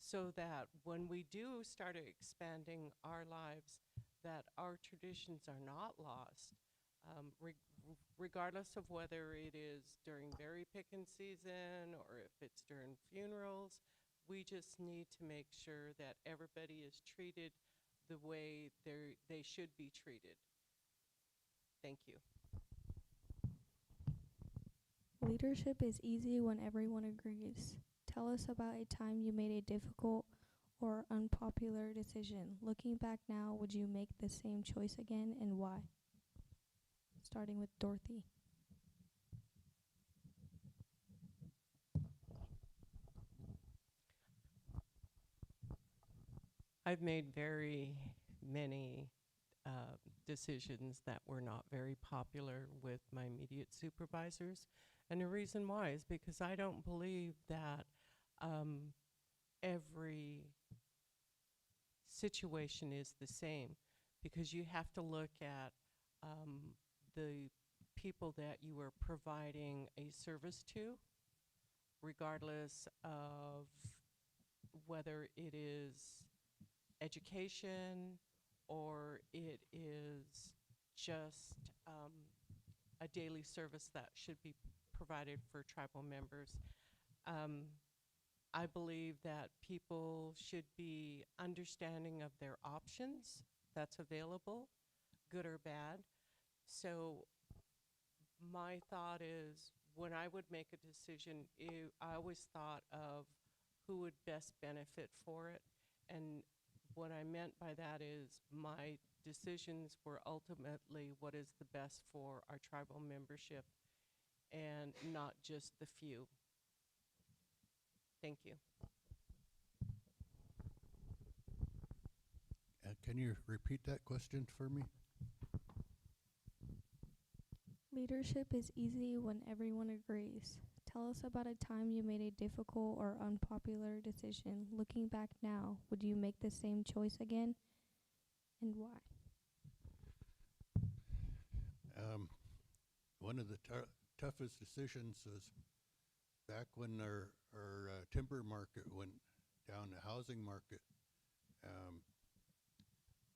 so that when we do start expanding our lives, that our traditions are not lost, regardless of whether it is during berry picking season or if it's during funerals. We just need to make sure that everybody is treated the way they should be treated. Thank you. Leadership is easy when everyone agrees. Tell us about a time you made a difficult or unpopular decision. Looking back now, would you make the same choice again, and why? Starting with Dorothy. I've made very many decisions that were not very popular with my immediate supervisors. And the reason why is because I don't believe that every situation is the same, because you have to look at the people that you are providing a service to, regardless of whether it is education or it is just a daily service that should be provided for tribal members. I believe that people should be understanding of their options that's available, good or bad. So my thought is, when I would make a decision, I always thought of who would best benefit for it. And what I meant by that is my decisions were ultimately what is the best for our tribal membership and not just the few. Thank you. Can you repeat that question for me? Leadership is easy when everyone agrees. Tell us about a time you made a difficult or unpopular decision. Looking back now, would you make the same choice again, and why? One of the toughest decisions was back when our timber market went down, the housing market.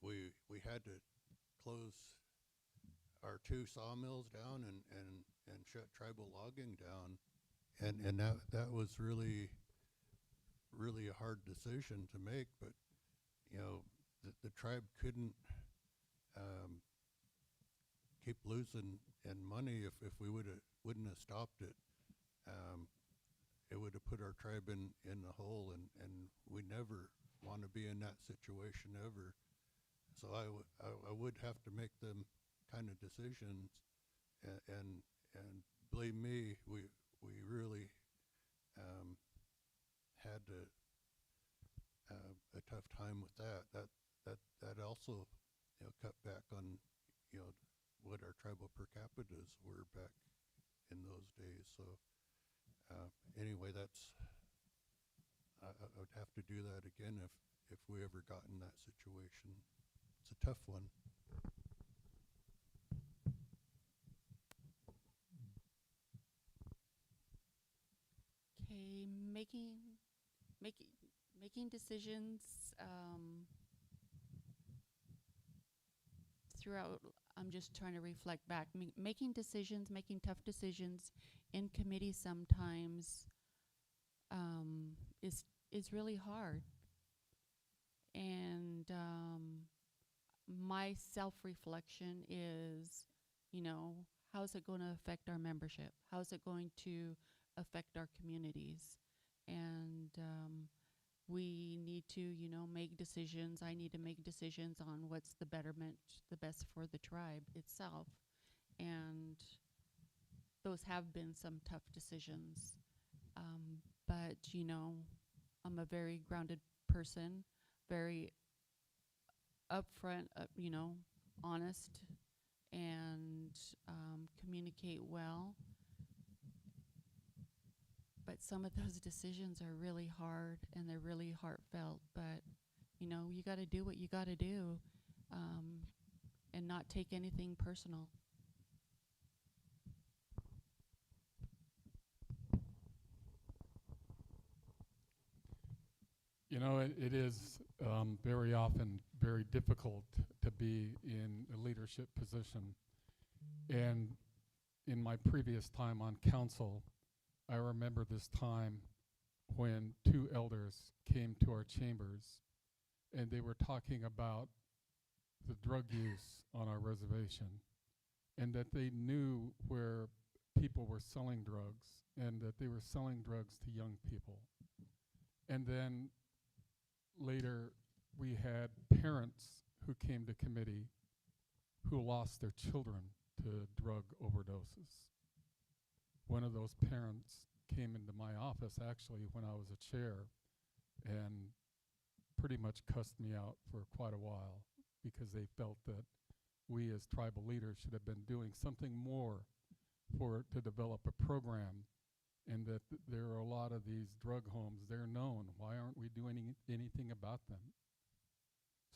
We had to close our 2 sawmills down and shut tribal logging down, and that was really a hard decision to make. But you know, the tribe couldn't keep losing money if we wouldn't have stopped it. It would have put our tribe in the hole, and we never want to be in that situation ever. So I would have to make them kind of decisions, and believe me, we really had a tough time with that. That also, you know, cut back on, you know, what our tribal per capitas were back in those days. So anyway, I would have to do that again if we ever got in that situation. It's a tough one. Okay, making decisions throughout. I'm just trying to reflect back. Making tough decisions in committee sometimes is really hard. And my self-reflection is, you know, how's it going to affect our membership? How's it going to affect our communities? And we need to, you know, make decisions. I need to make decisions on what's the betterment, the best for the tribe itself. And those have been some tough decisions. But, you know, I'm a very grounded person, very upfront, you know, honest, and communicate well. But some of those decisions are really hard and they're really heartfelt. But, you know, you got to do what you got to do, and not take anything personal. You know, it is very often very difficult to be in a leadership position. And in my previous time on council, I remember this time when 2 elders came to our chambers and they were talking about the drug use on our reservation, and that they knew where people were selling drugs, and that they were selling drugs to young people. And then later we had parents who came to committee who lost their children to drug overdoses. One of those parents came into my office actually when I was a chair and pretty much cussed me out for quite a while because they felt that we as tribal leaders should have been doing something more to develop a program, and that there are a lot of these drug homes. They're known. Why aren't we doing anything about them?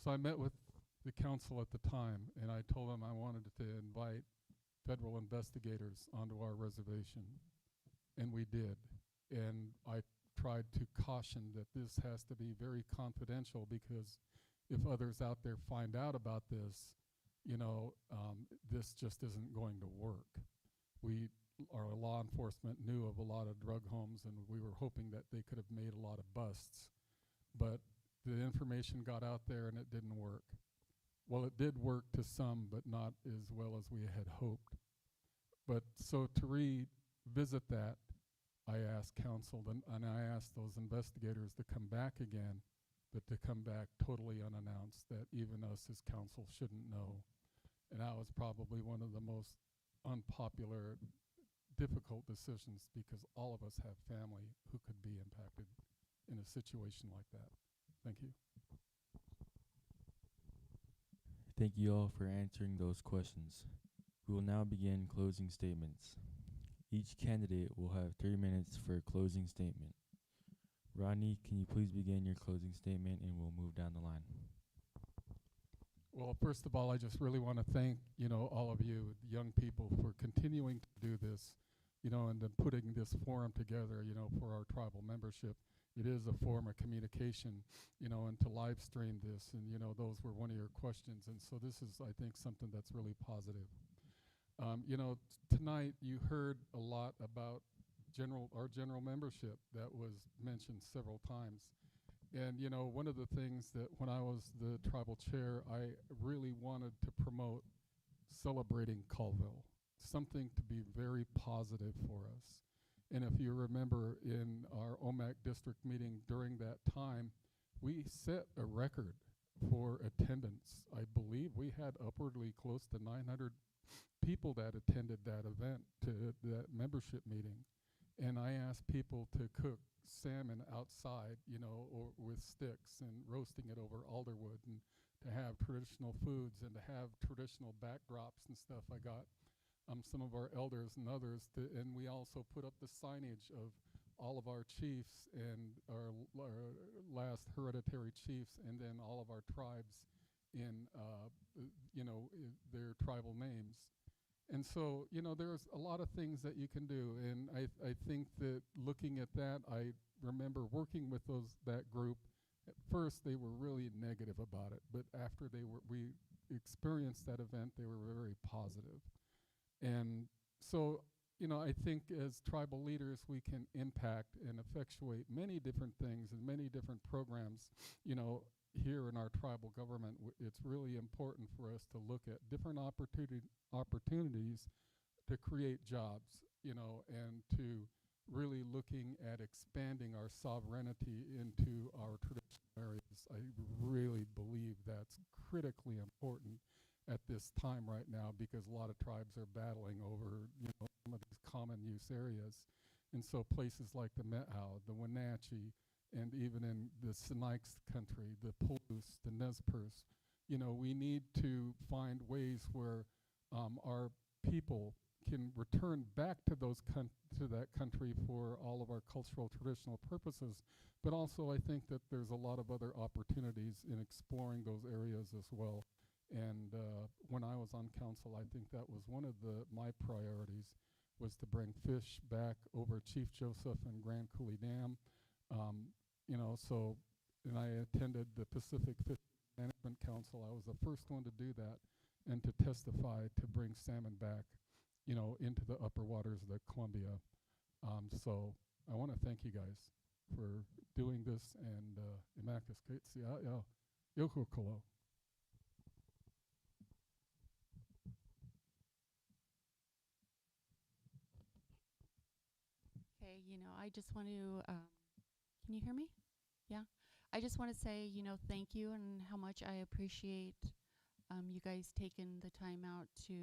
So I met with the council at the time, and I told them I wanted to invite federal investigators onto our reservation, and we did. And I tried to caution that this has to be very confidential, because if others out there find out about this, this just isn't going to work. Our law enforcement knew of a lot of drug homes, and we were hoping that they could have made a lot of busts. But the information got out there and it didn't work. Well, it did work to some, but not as well as we had hoped. But so to revisit that, I asked council, and I asked those investigators to come back again, but to come back totally unannounced, that even us as council shouldn't know. And that was probably one of the most unpopular, difficult decisions, because all of us have family who could be impacted in a situation like that. Thank you. Thank you all for answering those questions. We will now begin closing statements. Each candidate will have 3 minutes for a closing statement. Rodney, can you please begin your closing statement, and we'll move down the line. Well, first of all, I just really want to thank, all of you young people for continuing to do this, and then putting this forum together, for our tribal membership. It is a form of communication, and to live stream this, and, those were one of your questions. And so this is, I think, something that's really positive. Tonight you heard a lot about our general membership that was mentioned several times. And, one of the things that when I was the tribal chair, I really wanted to promote celebrating Colville, something to be very positive for us. And if you remember in our OMAC district meeting during that time, we set a record for attendance. I believe we had upwardly close to 900 people that attended that event, to that membership meeting. And I asked people to cook salmon outside, or with sticks, and roasting it over alderwood, and to have traditional foods, and to have traditional backdrops and stuff. I got some of our elders and others, and we also put up the signage of all of our chiefs and our last hereditary chiefs, and then all of our tribes in, their tribal names. And so, there's a lot of things that you can do. And I think that looking at that, I remember working with that group. At first, they were really negative about it. But after we experienced that event, they were very positive. And so, I think as tribal leaders, we can impact and effectuate many different things and many different programs, here in our tribal government. It's really important for us to look at different opportunities to create jobs, and to really looking at expanding our sovereignty into our traditional areas. I really believe that's critically important at this time right now, because a lot of tribes are battling over, some of these common use areas. And so places like the Methow, the Wenatchee, and even in the Sinaiks country, the Palouse, the Nez Perce, we need to find ways where our people can return back to to that country for all of our cultural traditional purposes. But also, I think that there's a lot of other opportunities in exploring those areas as well. And when I was on council, I think that was one of my priorities, was to bring fish back over Chief Joseph and Grand Coulee Dam. And I attended the Pacific Fish Management Council. I was the first one to do that, and to testify to bring salmon back, into the upper waters of the Columbia. So I want to thank you guys for doing this, and Imakus Kaitsia Yokokolo. Okay, I just want to, can you hear me? Yeah. I just want to say, thank you, and how much I appreciate you guys taking the time out to,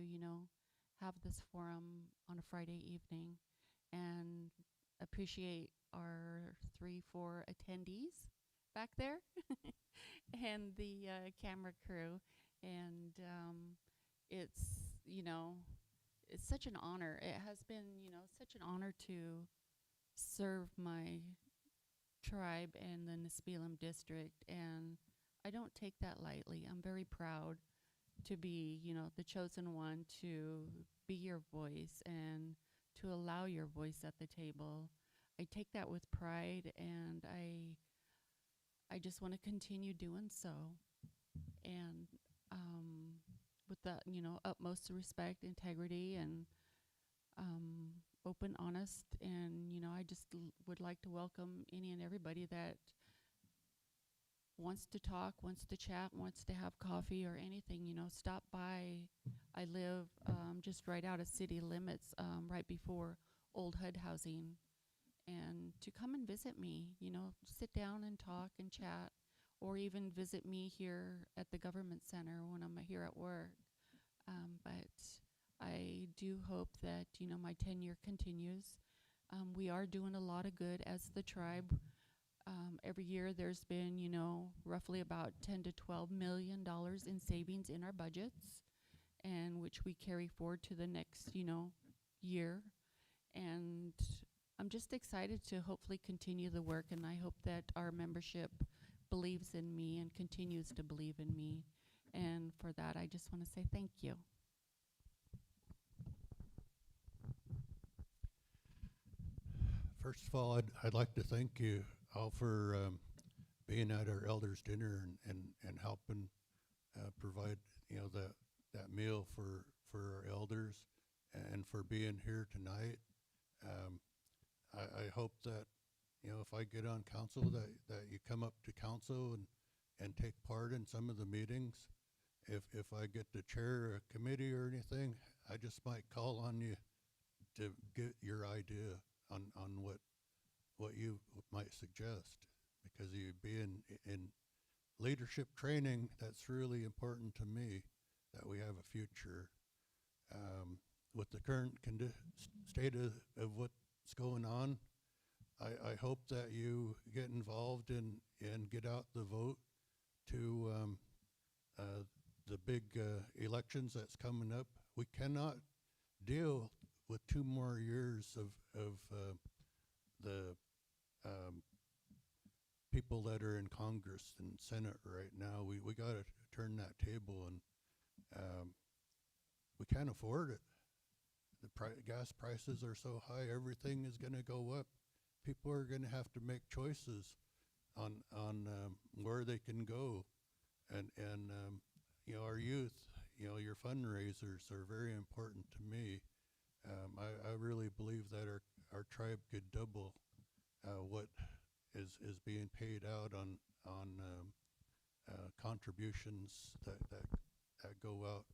have this forum on a Friday evening, and appreciate our 3-4 attendees back there. and the camera crew. And it's, you know, it's such an honor. It has been, you know, such an honor to serve my tribe and the Nespelem district, and I don't take that lightly. I'm very proud to be, you know, the chosen one to be your voice and to allow your voice at the table. I take that with pride, and I just want to continue doing so. And with the, you know, utmost respect, integrity, and open, honest, and, you know, I just would like to welcome any and everybody that wants to talk, wants to chat, wants to have coffee or anything, you know, stop by. I live just right out of city limits, right before Old HUD housing, and to come and visit me, you know, sit down and talk and chat, or even visit me here at the government center when I'm here at work. But I do hope that, you know, my tenure continues. We are doing a lot of good as the tribe. Every year there's been, you know, roughly about $10 to $12 million in savings in our budgets, and which we carry forward to the next, you know, year. And I'm just excited to hopefully continue the work, and I hope that our membership believes in me and continues to believe in me. And for that, I just want to say thank you. First of all, I'd like to thank you all for being at our elders dinner and helping provide, you know, that meal for our elders, and for being here tonight. I hope that, you know, if I get on council, that you come up to council and take part in some of the meetings. If I get to chair a committee or anything, I just might call on you to get your idea on what you might suggest, because you being in leadership training, that's really important to me, that we have a future. With the current state of what's going on, I hope that you get involved and get out the vote to the big elections that's coming up. We cannot deal with 2 more years of the people that are in Congress and Senate right now. We got to turn that table, and we can't afford it. The gas prices are so high, everything is going to go up. People are going to have to make choices on where they can go, and you know, our youth, you know, your fundraisers are very important to me. I really believe that our tribe could double what is being paid out on contributions that go out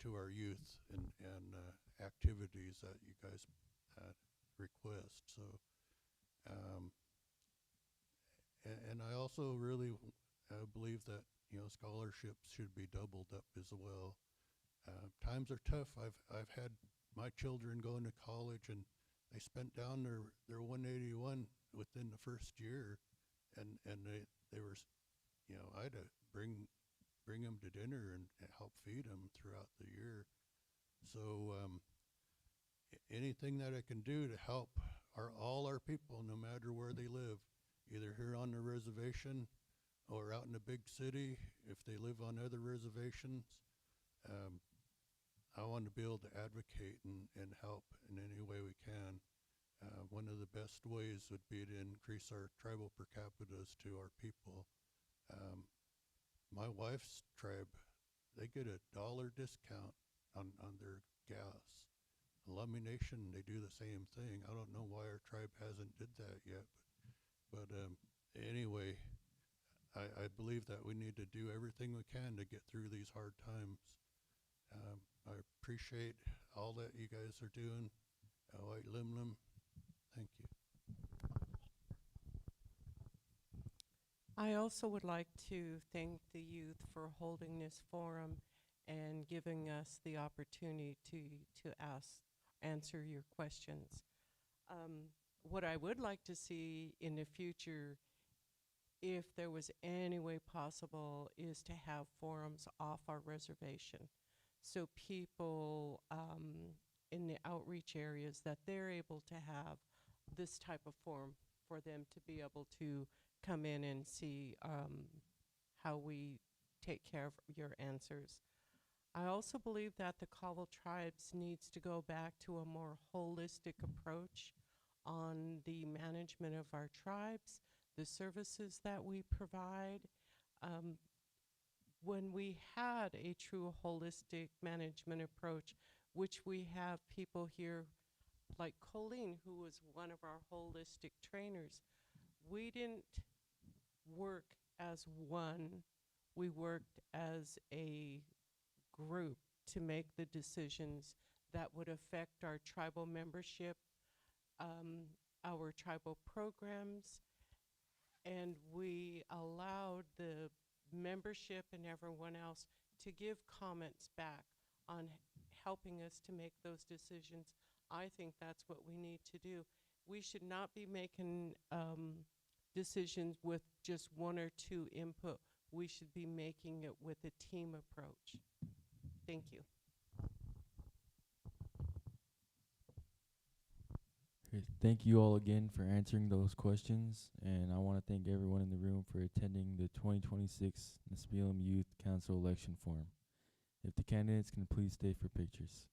to our youth and activities that you guys request. So, and I also really believe that, you know, scholarships should be doubled up as well. Times are tough. I've had my children going to college, and they spent down their 181 within the first year, and they were, you know, I had to bring them to dinner and help feed them throughout the year. So anything that I can do to help all our people, no matter where they live, either here on the reservation or out in a big city, if they live on other reservations, I want to be able to advocate and help in any way we can. One of the best ways would be to increase our tribal per capitas to our people. My wife's tribe, they get $1 discount on their gas. Lummi Nation, they do the same thing. I don't know why our tribe hasn't did that yet, but anyway, I believe that we need to do everything we can to get through these hard times. I appreciate all that you guys are doing. White Limlem, thank you. I also would like to thank the youth for holding this forum and giving us the opportunity to answer your questions. What I would like to see in the future if there was any way possible, is to have forums off our reservation. So people in the outreach areas, that they're able to have this type of forum for them to be able to come in and see how we take care of your answers. I also believe that the Cabo Tribes needs to go back to a more holistic approach on the management of our tribes, the services that we provide. Um, when we had a true holistic management approach, which we have people here like Colleen, who was one of our holistic trainers, we didn't work as one. We worked as a group to make the decisions that would affect our tribal membership, our tribal programs, and we allowed the membership and everyone else to give comments back on helping us to make those decisions. I think that's what we need to do. We should not be making decisions with just one or two input. We should be making it with a team approach. Thank you. Okay, thank you all again for answering those questions, and I want to thank everyone in the room for attending the 2026 Nespelem Youth Council Election Forum. If the candidates can please stay for pictures.